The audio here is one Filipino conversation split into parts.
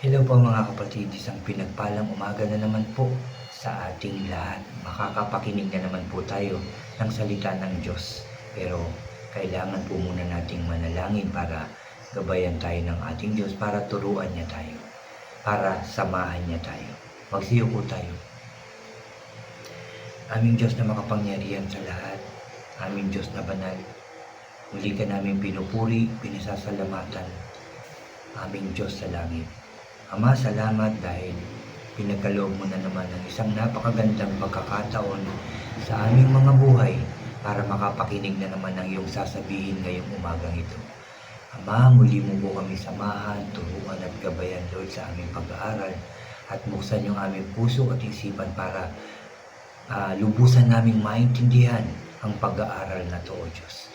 Hello po mga kapatid, isang pinagpalang umaga na naman po sa ating lahat. Makakapakinig na naman po tayo ng salita ng Diyos. Pero kailangan po muna nating manalangin para gabayan tayo ng ating Diyos, para turuan niya tayo, para samahan niya tayo. Magsiyo po tayo. Aming Diyos na makapangyarihan sa lahat, aming Diyos na banal, muli ka namin pinupuri, pinasasalamatan, aming Diyos sa langit. Ama, salamat dahil pinagkaloob mo na naman ng isang napakagandang pagkakataon sa aming mga buhay para makapakinig na naman ng iyong sasabihin ngayong umagang ito. Ama, muli mo po kami samahan, turuan at gabayan, Lord, sa aming pag-aaral at buksan yung aming puso at isipan para lubusan naming maintindihan ang pag-aaral na to, O Diyos.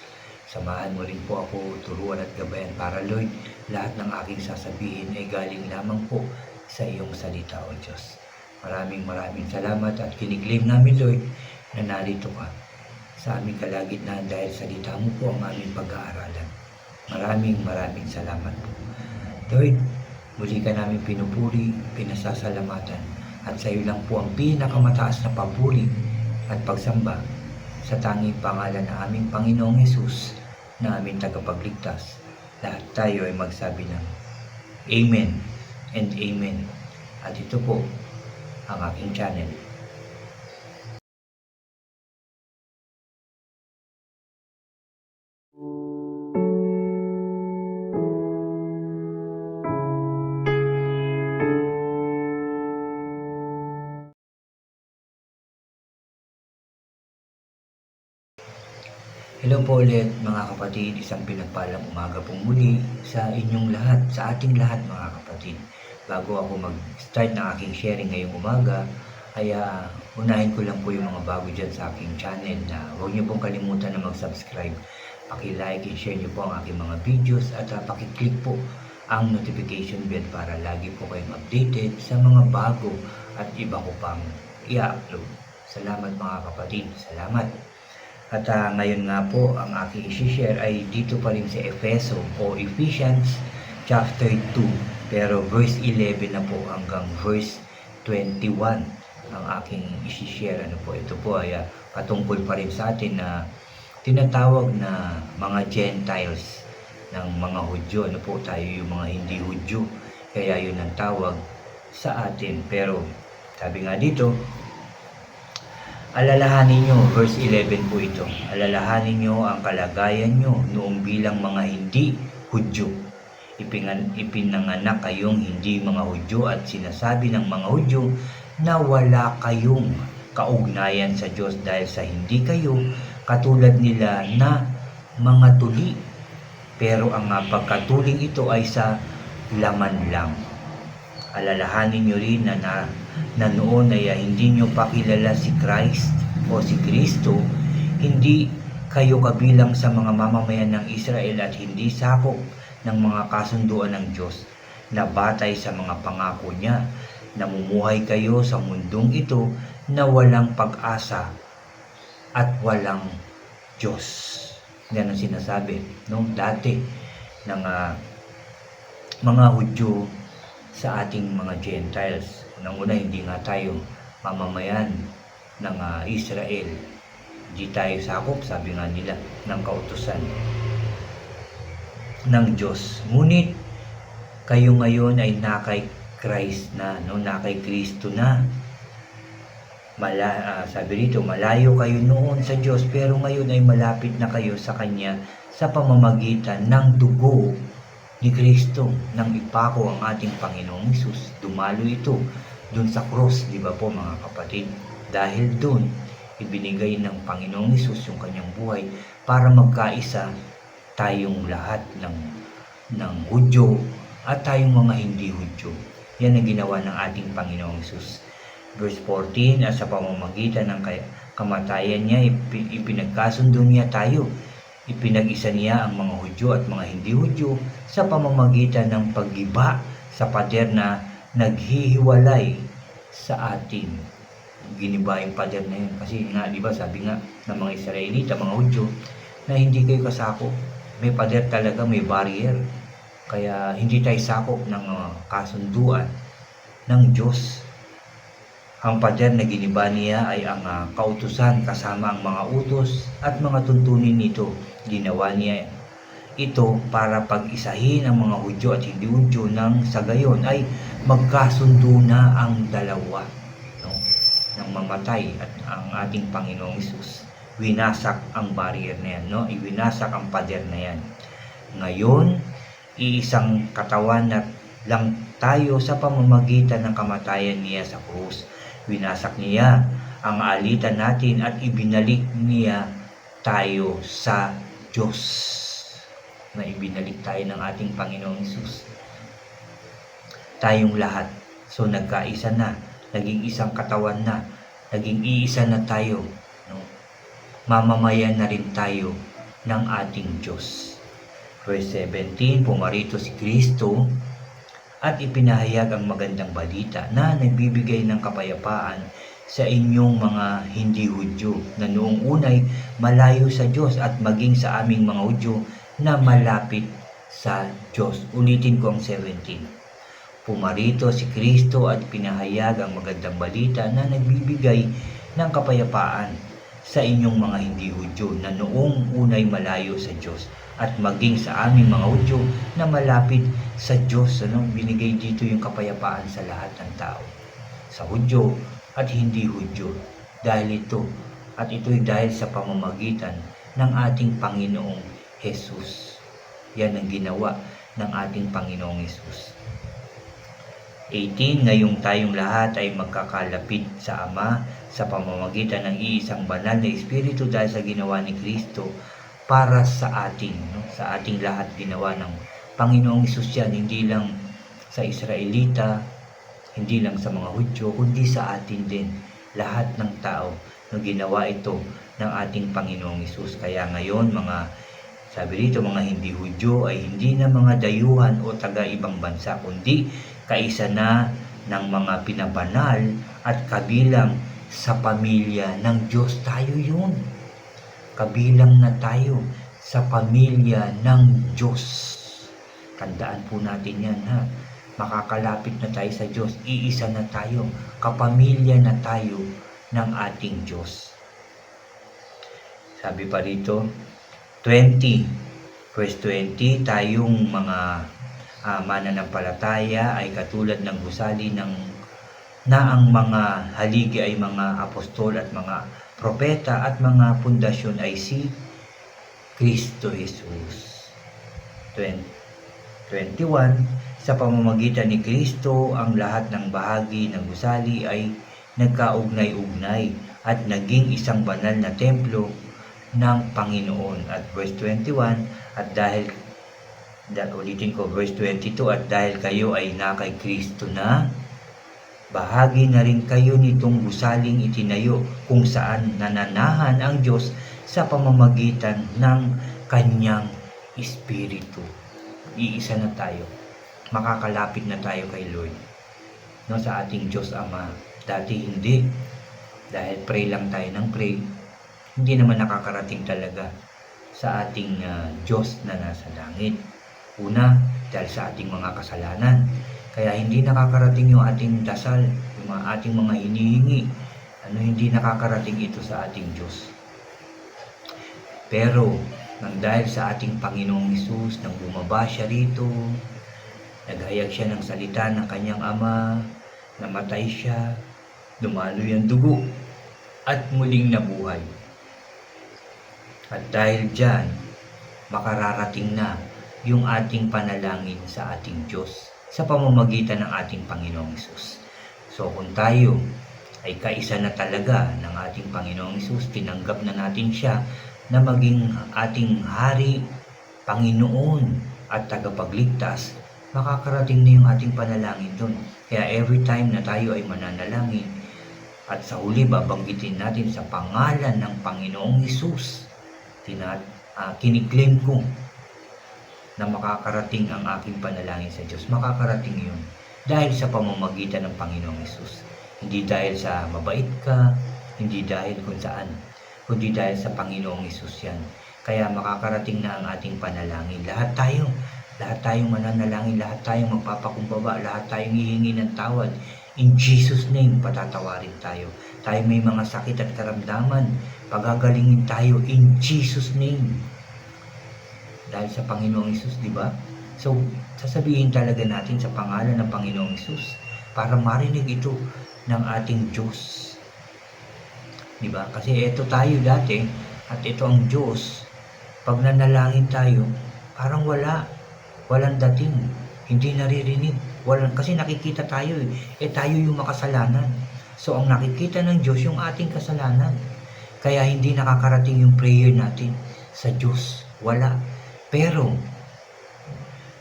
Samahan mo rin po ako, turuan at gabayan para, Lord, lahat ng aking sasabihin ay galing lamang po sa iyong salita, O Diyos. Maraming salamat at kiniklaim namin, Lord, na narito ka sa aming kalagitnaan dahil salita mo po ang aming pag-aaralan. Maraming salamat po. Lord, muli ka namin pinupuri, pinasasalamatan at sa iyo lang po ang pinakamataas na papuri at pagsamba sa tanging pangalan ng aming Panginoong Hesus na aming tagapagligtas. Lahat tayo ay magsabi ng Amen and Amen. At ito po ang aking channel. Hello po ulit mga kapatid, isang pinagpalang umaga pong muli sa inyong lahat, sa ating lahat mga kapatid. Bago ako mag-start ng aking sharing ngayong umaga, ay unahin ko lang po yung mga bago dyan sa aking channel na huwag niyo pong kalimutan na mag-subscribe. Paki-like and share niyo po ang aking mga videos at paki-click po ang notification bell para lagi po kayong updated sa mga bago at iba ko pang i-upload. Salamat mga kapatid, salamat. At ngayon nga po, ang aking isi-share ay dito pa rin sa Efeso o Ephesians chapter 2. Pero verse 11 na po hanggang verse 21 ang aking isi-share. Ito po ay patungkol pa rin sa atin na tinatawag na mga Gentiles ng mga Hudyo. Tayo yung mga hindi Hudyo. Kaya yun ang tawag sa atin. Pero sabi nga dito, alalahanin nyo, verse 11 po ito, alalahanin nyo ang kalagayan nyo noong bilang mga hindi Hudyo. Ipinanganak kayong hindi mga Hudyo at sinasabi ng mga Hudyo na wala kayong kaugnayan sa Diyos dahil sa hindi kayo katulad nila na mga tuli. Pero ang pagkatuling ito ay sa laman lang. Alalahanin nyo rin na noon ay hindi nyo pa kilala si Christ o si Kristo, hindi kayo kabilang sa mga mamamayan ng Israel at hindi sakop ng mga kasunduan ng Diyos na batay sa mga pangako niya. Namumuhay kayo sa mundong ito na walang pag-asa at walang Diyos. Yan ang sinasabi dati ng mga Hudyo sa ating mga Gentiles. Unang-una, hindi nga tayo mamamayan ng Israel. Hindi tayo sakop, sabi nga nila, ng kautusan ng Diyos. Ngunit, kayo ngayon ay nakay Christ na, nakay Kristo na. Sabi rito, malayo kayo noon sa Diyos, pero ngayon ay malapit na kayo sa Kanya sa pamamagitan ng dugo ni Kristo nang ipako ang ating Panginoong Hesus. Dumalo ito dun sa cross, di ba po mga kapatid? Dahil dun, ibinigay ng Panginoong Hesus yung kanyang buhay para magkaisa tayong lahat ng Hudyo at tayong mga hindi Hudyo. Yan ang ginawa ng ating Panginoong Hesus. Verse 14, sa pamamagitan ng kamatayan niya, ipinagkasundo niya tayo. Ipinag-isa niya ang mga Hudyo at mga hindi Hudyo sa pamamagitan ng paggiba sa pader na naghihiwalay sa atin. Giniba yung pader na yun. Kasi nga, di ba, sabi nga ng mga Israelita, mga Hudyo, na hindi kayo kasako. May pader talaga, may barrier. Kaya hindi tayo sakop ng kasunduan ng Diyos. Ang pader na giniba niya ay ang kautusan kasama ang mga utos at mga tuntunin nito. Ginawa niya ito para pag-isahin ang mga Hudyo at hindi Hudyo nang sa gayon ay magkasundo na ang dalawa, no? Nang mamatay at ang ating Panginoong Hesus, winasak ang barrier na yan, no? Iwinasak ang pader na yan. Ngayon, iisang katawan na lang tayo sa pamamagitan ng kamatayan niya sa krus. Winasak niya ang alitan natin at ibinalik niya tayo sa Diyos. Na ibinalik tayo ng ating Panginoong Hesus. Tayong lahat. So nagkaisa na, naging isang katawan na, naging iisa na tayo. No? Mamamayan na rin tayo ng ating Diyos. Verse 17, pumarito si Kristo at ipinahayag ang magandang balita na nagbibigay ng kapayapaan sa inyong mga hindi Hudyo na noong unay malayo sa Diyos at maging sa aming mga Hudyo na malapit sa Diyos. Ulitin ko ang 17. Pumarito si Kristo at pinahayag ang magandang balita na nagbibigay ng kapayapaan sa inyong mga hindi Hudyo na noong unay malayo sa Diyos at maging sa aming mga Hudyo na malapit sa Diyos. Binigay dito yung kapayapaan sa lahat ng tao, sa Hudyo at hindi Hudyo, dahil ito at ito'y dahil sa pamamagitan ng ating Panginoong Hesus. Yan ang ginawa ng ating Panginoong Hesus. 18, ngayong tayong lahat ay magkakalapit sa Ama sa pamamagitan ng iisang banal na Espiritu dahil sa ginawa ni Kristo para sa atin, no? Sa ating lahat ginawa ng Panginoong Hesus yan, hindi lang sa Israelita, hindi lang sa mga Hudyo, kundi sa atin din, lahat ng tao, no, ginawa ito ng ating Panginoong Hesus. Kaya ngayon, sabi dito, mga hindi Hudyo ay hindi na mga dayuhan o taga-ibang bansa, kundi kaisa na ng mga pinabanal at kabilang sa pamilya ng Diyos. Tayo yun. Kabilang na tayo sa pamilya ng Diyos. Tandaan po natin yan, ha. Makakalapit na tayo sa Diyos. Iisa na tayo. Kapamilya na tayo ng ating Diyos. Sabi pa rito, 20, verse 20, tayong mga mananampalataya ay katulad ng gusali na ang mga haligi ay mga apostol at mga propeta at mga pundasyon ay si Kristo Jesus. 21, sa pamamagitan ni Kristo ang lahat ng bahagi ng gusali ay nagkaugnay-ugnay at naging isang banal na templo ng Panginoon. At verse 21, ulitin ko, verse 22, at dahil kayo ay na kay Kristo na, bahagi na rin kayo nitong gusaling itinayo kung saan nananahan ang Diyos sa pamamagitan ng Kanyang Espiritu. Iisa na tayo. Makakalapit na tayo kay Lord, no, sa ating Diyos Ama. Dati hindi. Dahil pray lang tayo ng pray, hindi naman nakakarating talaga sa ating Diyos na nasa langit. Una, dahil sa ating mga kasalanan. Kaya hindi nakakarating yung ating dasal, yung ating mga hinihingi. Hindi nakakarating ito sa ating Diyos. Pero, dahil sa ating Panginoong Hesus, nang bumaba siya rito, naghayag siya ng salita ng kanyang Ama, namatay siya, dumaloy ang dugo, at muling nabuhay. At dahil dyan, makararating na yung ating panalangin sa ating Diyos sa pamamagitan ng ating Panginoong Hesus. So kung tayo ay kaisa na talaga ng ating Panginoong Hesus, tinanggap na natin siya na maging ating Hari, Panginoon at tagapagligtas, makakarating na yung ating panalangin doon. Kaya every time na tayo ay mananalangin at sa huli babanggitin natin sa pangalan ng Panginoong Hesus, kiniklaim ko na makakarating ang aking panalangin sa Diyos. Makakarating yun dahil sa pamamagitan ng Panginoong Hesus. Hindi dahil sa mabait ka, hindi dahil kung saan, kundi dahil sa Panginoong Hesus yan. Kaya makakarating na ang ating panalangin. Lahat tayo lahat tayong mananalangin, lahat tayong magpapakumbaba, lahat tayong hihingi ng tawad. In Jesus' name, patatawarin tayo. Tayo may mga sakit at karamdaman, pagagalingin tayo in Jesus' name. Dahil sa Panginoong Hesus, di ba? So, sasabihin talaga natin sa pangalan ng Panginoong Hesus para marinig ito ng ating Diyos. Di ba? Kasi ito tayo dati at ito ang Diyos. Pag nanalangin tayo, parang walang dating, hindi naririnig. Kasi nakikita tayo tayo yung makasalanan. So ang nakikita ng Diyos yung ating kasalanan. Kaya hindi nakakarating yung prayer natin sa Diyos. Wala. Pero,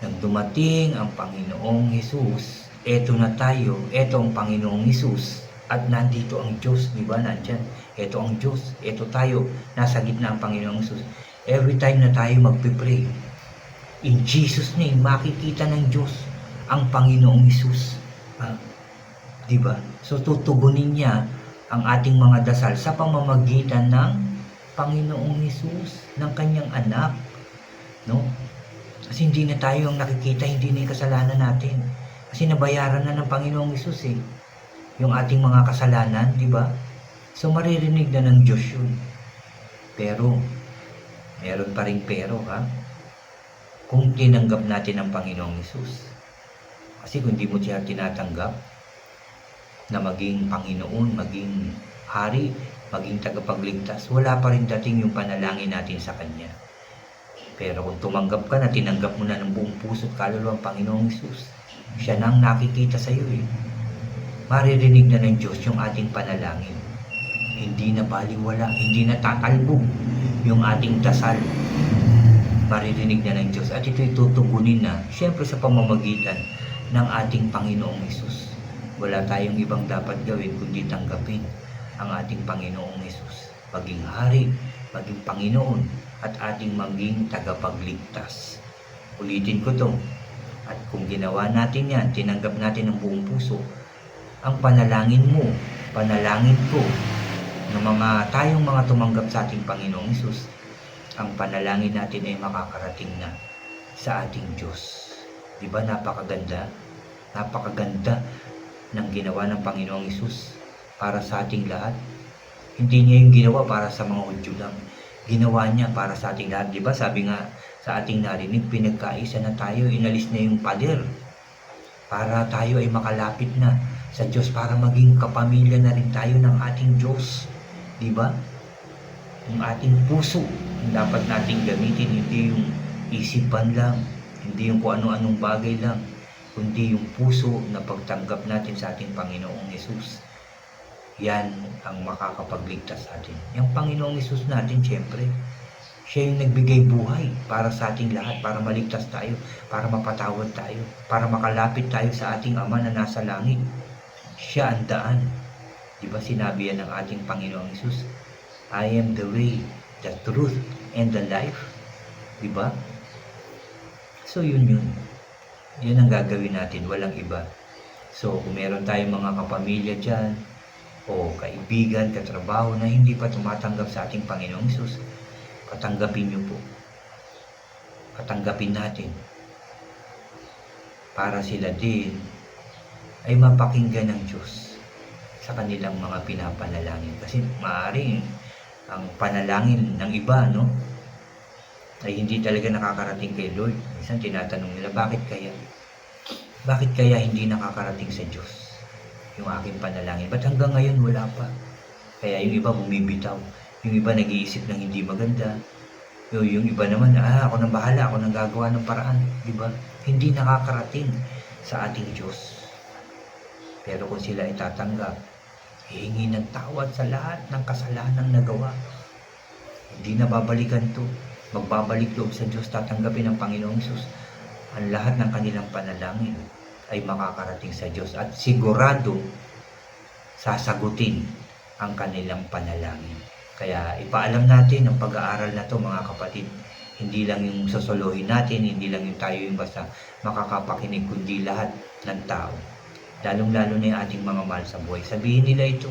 nang dumating ang Panginoong Hesus, eto na tayo, eto ang Panginoong Hesus, at nandito ang Diyos, di ba? Nandyan. Eto ang Diyos, eto tayo, nasa gitna ang Panginoong Hesus. Every time na tayo magpipray, in Jesus' name, makikita ng Diyos ang Panginoong Hesus. Di ba? So tutugunin niya ang ating mga dasal sa pamamagitan ng Panginoong Hesus, ng kanyang anak. No? Kasi hindi na tayo ang nakikita, hindi na yung kasalanan natin. Kasi nabayaran na ng Panginoong Hesus yung ating mga kasalanan, di ba? So maririnig na ng Diyos yun. Pero, meron pa rin pero, kung tinanggap natin ang Panginoong Hesus. Kasi kung di mo siya tinatanggap na maging Panginoon, maging Hari, maging tagapagligtas, wala pa rin dating yung panalangin natin sa Kanya. Pero kung tumanggap ka na, tinanggap mo na ng buong puso at kaluluwa ang Panginoong Hesus, siya nang nakikita sa iyo maririnig na ng Diyos yung ating panalangin. Hindi na baliwala, hindi na tatalbog yung ating dasal. Maririnig na ng Diyos at ito'y tutugunin na siyempre sa pamamagitan ng ating Panginoong Hesus. Wala tayong ibang dapat gawin kundi tanggapin ang ating Panginoong Hesus, maging Hari, maging Panginoon at ating maging tagapagligtas. Ulitin ko to, at kung ginawa natin yan, tinanggap natin ng buong puso, ang panalangin mo, panalangin ko, ng tayong mga tumanggap sa ating Panginoong Hesus, ang panalangin natin ay makakarating na sa ating Diyos. Di ba napakaganda? Napakaganda ng ginawa ng Panginoong Hesus para sa ating lahat. Hindi niya yung ginawa para sa mga Hudyo lang. Ginawa niya para sa ating lahat. Di ba sabi nga sa ating narinig, pinagkaisa na tayo, inalis na yung pader para tayo ay makalapit na sa Diyos, para maging kapamilya na rin tayo ng ating Diyos. Di ba? Yung ating puso yung dapat nating gamitin, hindi yung isipan lang, hindi yung kung ano-anong bagay lang, kundi yung puso na pagtanggap natin sa ating Panginoong Hesus. Yan ang makakapagligtas sa atin. Yung Panginoong Hesus natin, siyempre, siya yung nagbigay buhay para sa ating lahat, para maligtas tayo, para mapatawad tayo, para makalapit tayo sa ating Ama na nasa langit. Siya ang daan. Di ba sinabi yan ng ating Panginoong Hesus? I am the way, the truth, and the life. Di ba? So yun. Yun ang gagawin natin, walang iba. So kung meron tayong mga kapamilya dyan, o kaibigan, katrabaho na hindi pa tumatanggap sa ating Panginoong Hesus, patanggapin niyo po. Patanggapin natin. Para sila din ay mapakinggan ng Diyos sa kanilang mga pinapanalangin. Kasi maaaring ang panalangin ng iba, ay hindi talaga nakakarating kay Lord. Minsan tinatanong nila, bakit kaya? Bakit kaya hindi nakakarating sa Diyos yung aking panalangin? Ba't hanggang ngayon wala pa? Kaya yung iba bumibitaw. Yung iba nag-iisip ng hindi maganda. Yung iba naman, ako nang bahala, ako nang gagawa ng paraan. Diba? Hindi nakakarating sa ating Diyos. Pero kung sila ay tatanggap, hihingi ng tawad sa lahat ng kasalanang nagawa. Hindi na babalikan to. Magbabalik loob sa Diyos, tatanggapin ng Panginoong Hesus. Ang lahat ng kanilang panalangin ay makakarating sa Diyos. At sigurado, sasagutin ang kanilang panalangin. Kaya ipaalam natin ang pag-aaral na to, mga kapatid. Hindi lang yung sosolohin natin, hindi lang yung tayo yung basta makakapakinig, kundi lahat ng tao. Lalong-lalo na yung ating mga mahal sa buhay. Sabihin nila ito.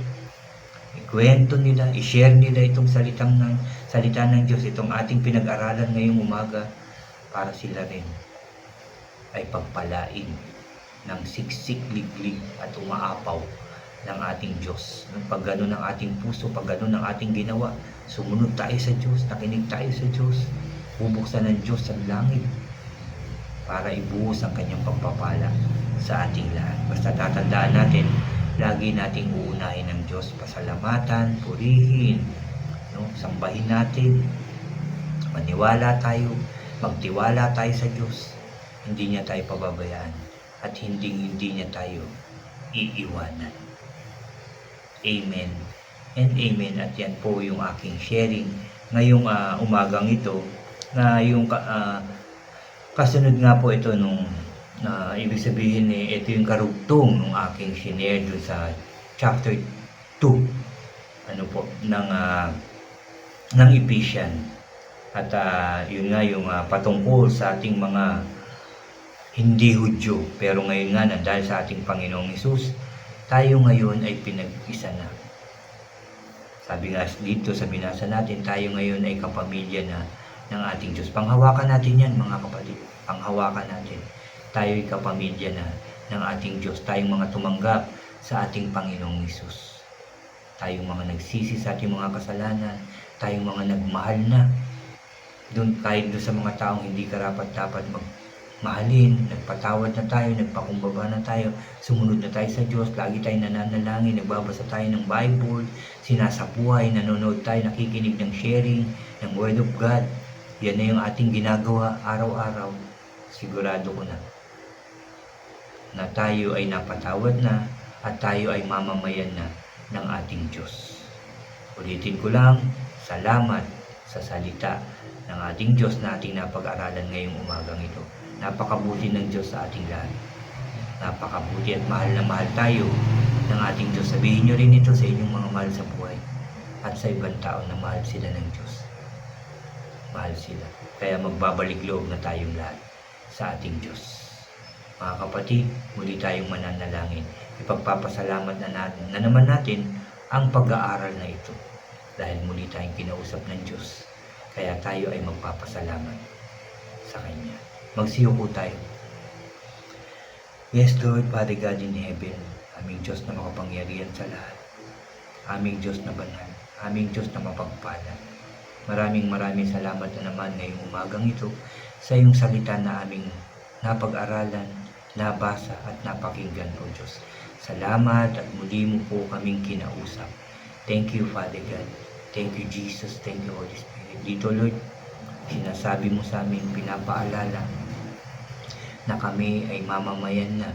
Ikwento nila, i-share nila itong salita ng Diyos, itong ating pinag-aralan ngayong umaga para sila rin ay pagpalain ng siksik, liglig at umaapaw ng ating Diyos. Pag ganun ang ating puso, pag ganun ang ating ginawa, sumunod tayo sa Diyos, nakinig tayo sa Diyos, bubuksan ng Diyos ang langit para ibuhos ang kanyang pagpapala sa ating lahat. Basta tatandaan natin, lagi nating uunahin ng Diyos, pasalamatan, purihin, no? Sambahin natin, maniwala tayo, magtiwala tayo sa Diyos, hindi niya tayo pababayaan at hindi niya tayo iiwanan. Amen and amen. At yan po yung aking sharing ngayong umagang ito, na yung kasunod nga po ito nung ibig sabihin ito yung karugtong ng aking shinare dun sa chapter 2 ng Ephesians. At yun nga yung patungkol sa ating mga hindi Hudyo, pero ngayon nga na dahil sa ating Panginoong Hesus, tayo ngayon ay pinag-isa na. Sabi nga dito sa binasa natin, tayo ngayon ay kapamilya na ng ating Diyos. Panghawakan natin yan, mga kapatid. Panghawakan natin. Tayo ay kapamilya na ng ating Diyos. Tayong mga tumanggap sa ating Panginoong Hesus. Tayong mga nagsisi sa ating mga kasalanan. Tayong mga nagmahal na. Kahit doon sa mga taong hindi karapat-dapat mahalin, nagpatawad na tayo, nagpakumbaba na tayo, sumunod na tayo sa Diyos, lagi tayo nananalangin, nagbabasa tayo ng Bible, sinasabuhay, nanonood tayo, nakikinig ng sharing, ng Word of God. Yan na yung ating ginagawa araw-araw. Sigurado ko na tayo ay napatawad na at tayo ay mamamayan na ng ating Diyos. Ulitin ko lang, salamat sa salita ng ating Diyos na ating napag-aralan ngayong umagang ito. Napakabuti ng Diyos sa ating lahat. Napakabuti at mahal na mahal tayo ng ating Diyos. Sabihin nyo rin ito sa inyong mga mahal sa buhay at sa ibang tao na mahal sila ng Diyos. Mahal sila. Kaya magbabalik loob na tayong lahat sa ating Diyos. Mga kapatid, muli tayong mananalangin. Ipagpapasalamat na naman natin ang pag-aaral na ito. Dahil muli tayong kinausap ng Diyos. Kaya tayo ay magpapasalamat sa Kanya. Magsiyuko tayo. Yes, Lord, Father God in heaven, aming Diyos na makapangyarihan sa lahat, aming Diyos na banal, aming Diyos na mapagpala. Maraming salamat na naman ngayong umagang ito sa iyong salita na aming napag-aralan, nabasa at napakinggan po, Diyos. Salamat at muli mo po kaming kinausap. Thank you, Father God. Thank you, Jesus. Thank you, Holy Spirit. Dito, Lord, sinasabi mo sa amin, pinapaalala na kami ay mamamayan na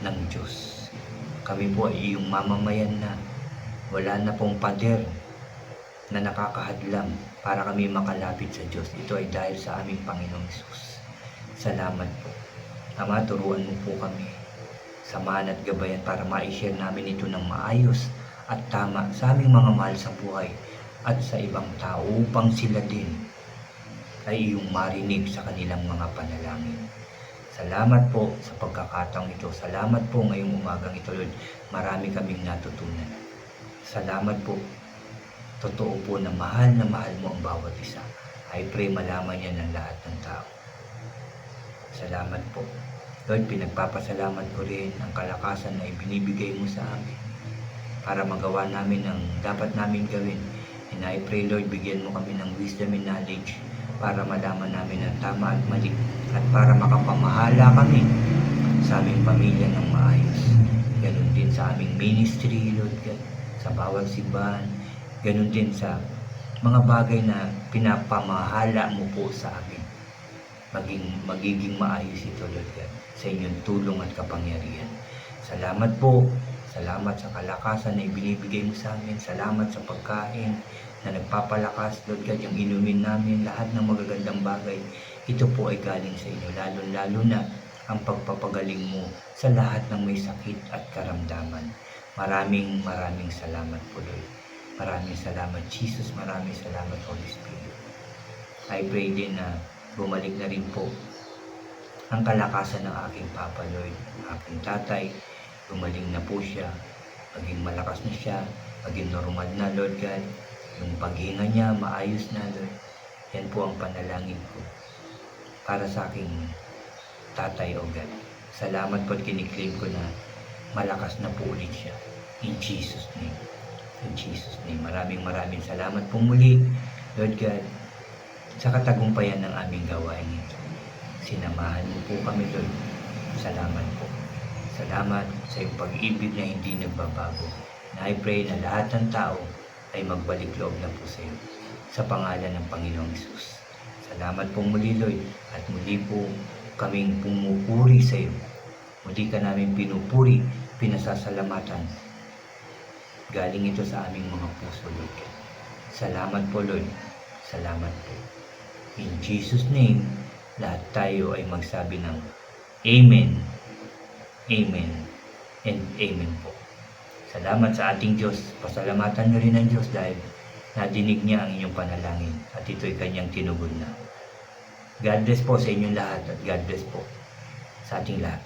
ng Diyos. Kami po ay iyong mamamayan na. Wala na pong pader na nakakahadlang para kami makalapit sa Diyos. Ito ay dahil sa aming Panginoong Hesus. Salamat po. Ama, turuan mo po kami. Samahan at gabayan para ma-share namin ito ng maayos at tama sa aming mga mahal sa buhay at sa ibang tao upang sila din ay iyong marinig sa kanilang mga panalangin. Salamat po sa pagkakataong ito. Salamat po ngayong umagang ito, Lord. Marami kaming natutunan. Salamat po. Totoo po na mahal mo ang bawat isa. I pray malaman yan ng lahat ng tao. Salamat po. Lord, pinagpapasalamat ko rin ang kalakasan na ibinibigay mo sa amin para magawa namin ang dapat namin gawin. And I pray, Lord, bigyan mo kami ng wisdom and knowledge para malaman namin ang tama at mali at para makapamahala kami sa aming pamilya ng maayos. Ganun din sa aming ministry, Lord God, sa bawat simbahan. Ganun din sa mga bagay na pinapamahala mo po sa amin. Magiging maayos ito, Lord God, sa inyong tulong at kapangyarihan. Salamat po. Salamat sa kalakasan na ibinibigay mo sa amin. Salamat sa pagkain na nagpapalakas, Lord God, yung inumin namin, lahat ng magagandang bagay. Ito po ay galing sa inyo, lalo na ang pagpapagaling mo sa lahat ng may sakit at karamdaman. Maraming salamat po, Lord. Maraming salamat, Jesus. Maraming salamat, Holy Spirit. I pray din na bumalik na rin po ang kalakasan ng aking Papa, Lord, aking tatay. Gumaling na po siya, maging malakas na siya, maging normal na, Lord God. Yung paghinga niya, maayos na, Lord. Yan po ang panalangin ko. para sa aking tatay o God. Salamat po at kiniklaim ko na malakas na po ulit siya. In Jesus' name. In Jesus' name. Maraming salamat po muli, Lord God, sa katagumpayan ng aming gawain ito. Sinamahan mo po kami, Lord. Salamat po. Salamat sa iyong pag-ibig na hindi nagbabago. Na I pray na lahat ng tao ay magbalik loob na po sa iyo. Sa pangalan ng Panginoong Hesus. Salamat po muli, Lord. At muli po kaming pumupuri sa iyo. Muli ka namin pinupuri, pinasasalamatan. Galing ito sa aming mga puso, Lord. Salamat po, Lord. Salamat po. In Jesus' name, lahat tayo ay magsabi ng Amen, Amen, and Amen po. Salamat sa ating Diyos. Pasalamatan nyo rin ang Diyos dahil nadinig niya ang inyong panalangin at ito'y kanyang tinugon na. God bless po sa inyong lahat at God bless po sa ating lahat.